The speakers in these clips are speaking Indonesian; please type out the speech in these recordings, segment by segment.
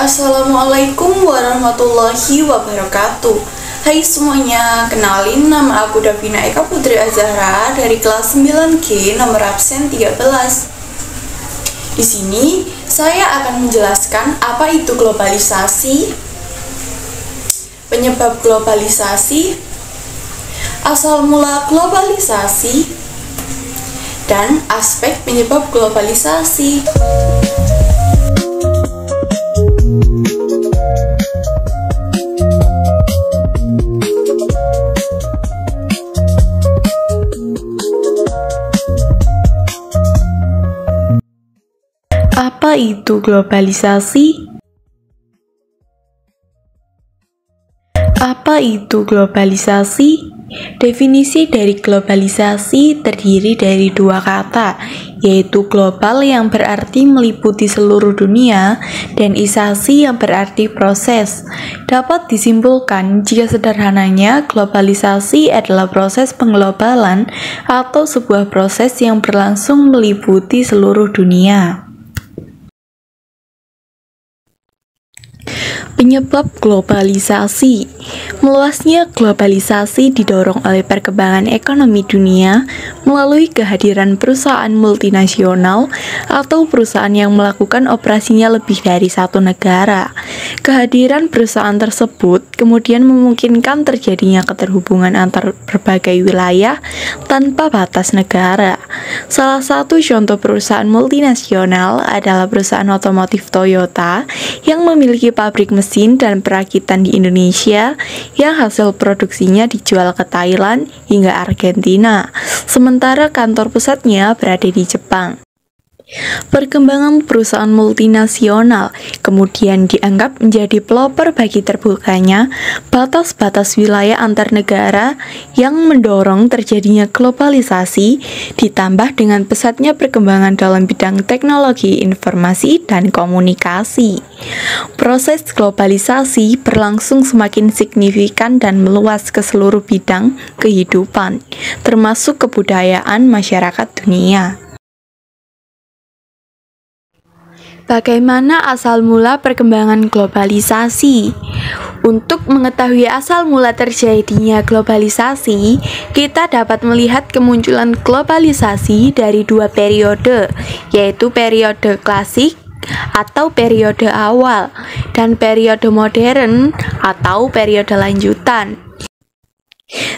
Assalamualaikum warahmatullahi wabarakatuh. Hai semuanya, kenalin nama aku Davina Eka Putri Azahra dari kelas 9G nomor absen 13. Di sini saya akan menjelaskan apa itu globalisasi, penyebab globalisasi, asal mula globalisasi, dan aspek penyebab globalisasi. Apa itu globalisasi? Apa itu globalisasi? Definisi dari globalisasi terdiri dari dua kata, yaitu global yang berarti meliputi seluruh dunia dan isasi yang berarti proses. Dapat disimpulkan jika sederhananya globalisasi adalah proses pengglobalan atau sebuah proses yang berlangsung meliputi seluruh dunia. Penyebab globalisasi. Meluasnya globalisasi didorong oleh perkembangan ekonomi dunia melalui kehadiran perusahaan multinasional atau perusahaan yang melakukan operasinya lebih dari satu negara. Kehadiran perusahaan tersebut kemudian memungkinkan terjadinya keterhubungan antar berbagai wilayah tanpa batas negara. Salah satu contoh perusahaan multinasional adalah perusahaan otomotif Toyota yang memiliki pabrik mesin dan perakitan di Indonesia yang hasil produksinya dijual ke Thailand hingga Argentina, sementara kantor pusatnya berada di Jepang. Perkembangan perusahaan multinasional kemudian dianggap menjadi pelopor bagi terbukanya batas-batas wilayah antar negara yang mendorong terjadinya globalisasi, ditambah dengan pesatnya perkembangan dalam bidang teknologi informasi dan komunikasi. Proses globalisasi berlangsung semakin signifikan dan meluas ke seluruh bidang kehidupan, termasuk kebudayaan masyarakat dunia. Bagaimana asal mula perkembangan globalisasi? Untuk mengetahui asal mula terjadinya globalisasi, kita dapat melihat kemunculan globalisasi dari dua periode, yaitu periode klasik atau periode awal dan periode modern atau periode lanjutan.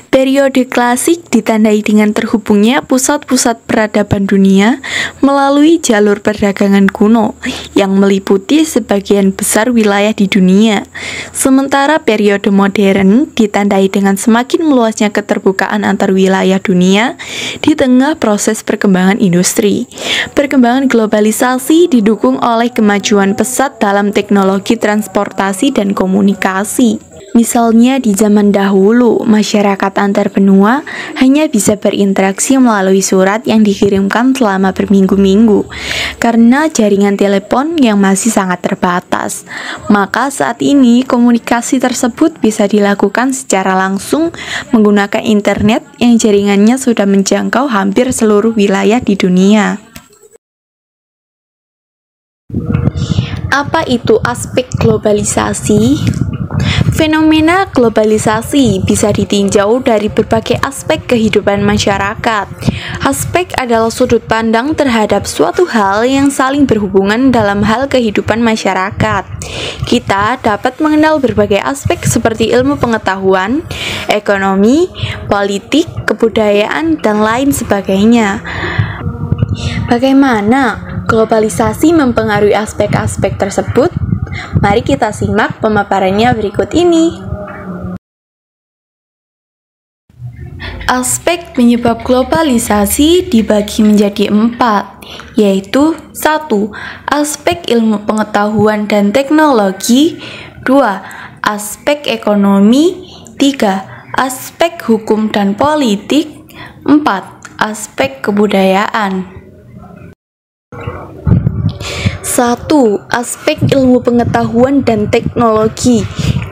Periode klasik ditandai dengan terhubungnya pusat-pusat peradaban dunia melalui jalur perdagangan kuno yang meliputi sebagian besar wilayah di dunia. Sementara periode modern ditandai dengan semakin meluasnya keterbukaan antar wilayah dunia di tengah proses perkembangan industri. Perkembangan globalisasi didukung oleh kemajuan pesat dalam teknologi transportasi dan komunikasi. Misalnya di zaman dahulu, masyarakat antar benua hanya bisa berinteraksi melalui surat yang dikirimkan selama berminggu-minggu karena jaringan telepon yang masih sangat terbatas. Maka saat ini komunikasi tersebut bisa dilakukan secara langsung menggunakan internet yang jaringannya sudah menjangkau hampir seluruh wilayah di dunia. Apa itu aspek globalisasi? Fenomena globalisasi bisa ditinjau dari berbagai aspek kehidupan masyarakat. Aspek adalah sudut pandang terhadap suatu hal yang saling berhubungan dalam hal kehidupan masyarakat. Kita dapat mengenal berbagai aspek seperti ilmu pengetahuan, ekonomi, politik, kebudayaan, dan lain sebagainya. Bagaimana globalisasi mempengaruhi aspek-aspek tersebut? Mari kita simak pemaparannya berikut ini. Aspek penyebab globalisasi dibagi menjadi 4, yaitu 1. Aspek ilmu pengetahuan dan teknologi, 2. Aspek ekonomi, 3. Aspek hukum dan politik, 4. Aspek kebudayaan. 1. Aspek ilmu pengetahuan dan teknologi.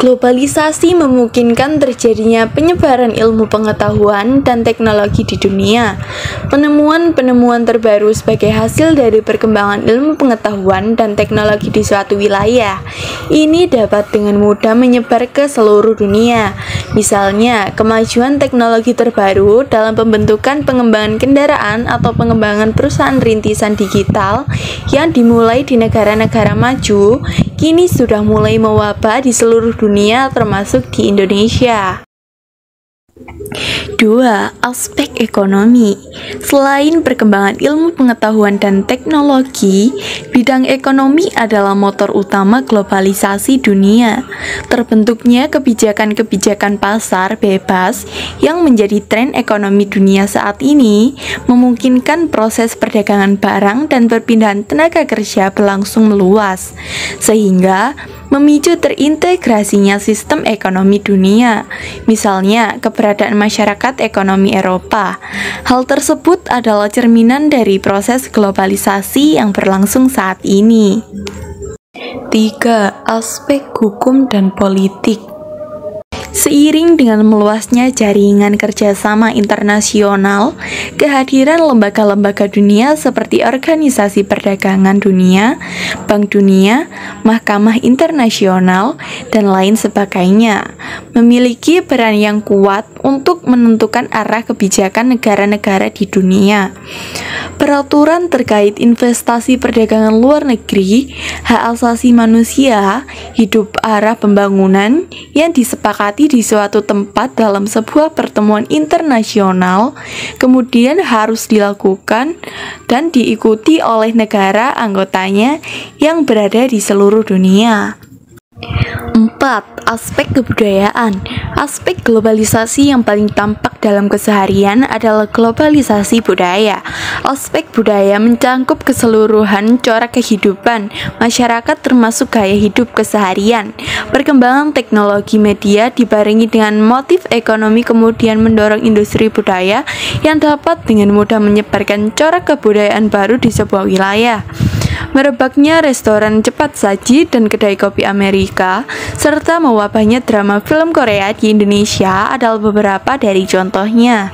Globalisasi memungkinkan terjadinya penyebaran ilmu pengetahuan dan teknologi di dunia. Penemuan-penemuan terbaru sebagai hasil dari perkembangan ilmu pengetahuan dan teknologi di suatu wilayah. Ini dapat dengan mudah menyebar ke seluruh dunia. Misalnya, kemajuan teknologi terbaru dalam pembentukan pengembangan kendaraan atau pengembangan perusahaan rintisan digital yang dimulai di negara-negara maju, kini sudah mulai mewabah di seluruh dunia termasuk di Indonesia. 2. Aspek ekonomi. Selain perkembangan ilmu pengetahuan dan teknologi, bidang ekonomi adalah motor utama globalisasi dunia. Terbentuknya kebijakan-kebijakan pasar bebas yang menjadi tren ekonomi dunia saat ini memungkinkan proses perdagangan barang dan perpindahan tenaga kerja berlangsung meluas, sehingga memicu terintegrasinya sistem ekonomi dunia, misalnya keberadaan masyarakat ekonomi Eropa. Hal tersebut adalah cerminan dari proses globalisasi yang berlangsung saat ini. 3. Aspek hukum dan politik. Seiring dengan meluasnya jaringan kerjasama internasional, kehadiran lembaga-lembaga dunia seperti Organisasi Perdagangan Dunia, Bank Dunia, Mahkamah Internasional, dan lain sebagainya, memiliki peran yang kuat untuk menentukan arah kebijakan negara-negara di dunia. Peraturan terkait investasi perdagangan luar negeri, hak asasi manusia, hidup arah pembangunan yang disepakati di suatu tempat dalam sebuah pertemuan internasional kemudian harus dilakukan dan diikuti oleh negara anggotanya yang berada di seluruh dunia. 4. Aspek kebudayaan. Aspek globalisasi yang paling tampak dalam keseharian adalah globalisasi budaya. Aspek budaya mencakup keseluruhan corak kehidupan masyarakat termasuk gaya hidup keseharian. Perkembangan teknologi media dibarengi dengan motif ekonomi kemudian mendorong industri budaya yang dapat dengan mudah menyebarkan corak kebudayaan baru di sebuah wilayah. Merebaknya restoran cepat saji dan kedai kopi Amerika, serta mewabahnya drama film Korea di Indonesia adalah beberapa dari contohnya.